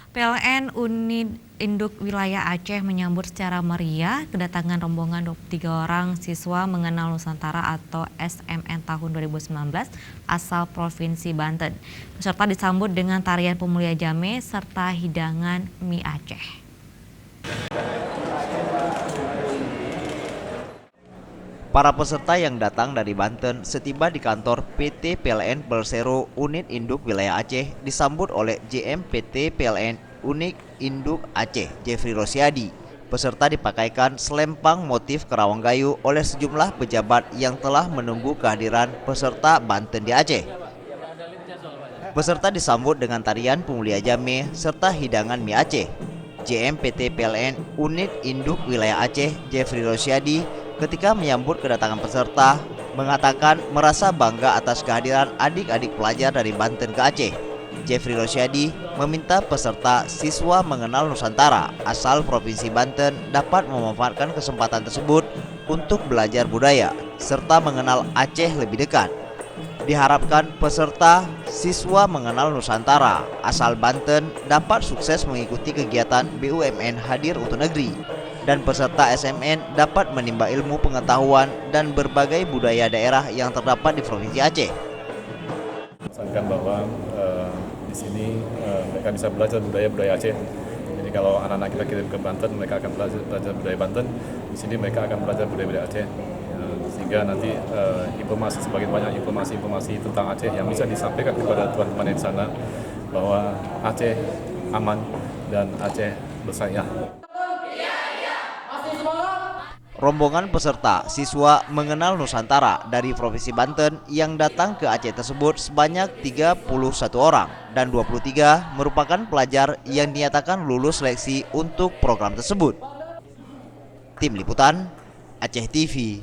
PLN Unit Induk Wilayah Aceh menyambut secara meriah kedatangan rombongan 23 orang siswa mengenal Nusantara atau SMN tahun 2019 asal Provinsi Banten. Peserta disambut dengan tarian Pemulia Jame serta hidangan mie Aceh. Para peserta yang datang dari Banten setiba di kantor PT PLN Persero Unit Induk Wilayah Aceh disambut oleh JM PT PLN Unit Induk Aceh, Jeffrey Rosiadi. Peserta dipakaikan selempang motif kerawang gayo oleh sejumlah pejabat yang telah menunggu kehadiran peserta Banten di Aceh. Peserta disambut dengan tarian Pemulia Jame serta hidangan mie Aceh. JM PT PLN Unit Induk Wilayah Aceh, Jeffrey Rosiadi, ketika menyambut kedatangan peserta, mengatakan merasa bangga atas kehadiran adik-adik pelajar dari Banten ke Aceh. Jeffrey Rosiadi meminta peserta siswa mengenal Nusantara asal Provinsi Banten dapat memanfaatkan kesempatan tersebut untuk belajar budaya serta mengenal Aceh lebih dekat. Diharapkan peserta siswa mengenal Nusantara asal Banten dapat sukses mengikuti kegiatan BUMN Hadir untuk Negeri, dan peserta SMN dapat menimba ilmu pengetahuan dan berbagai budaya daerah yang terdapat di Provinsi Aceh. Sangkan bahwa di sini mereka bisa belajar budaya Aceh. Jadi kalau anak-anak kita kirim ke Banten, mereka akan belajar budaya Banten. Di sini mereka akan belajar budaya Aceh. Sehingga nanti semakin banyak informasi tentang Aceh yang bisa disampaikan kepada teman-teman di sana, bahwa Aceh aman dan Aceh bersayah. Rombongan peserta siswa mengenal Nusantara dari Provinsi Banten yang datang ke Aceh tersebut sebanyak 31 orang dan 23 merupakan pelajar yang dinyatakan lulus seleksi untuk program tersebut. Tim Liputan, Aceh TV.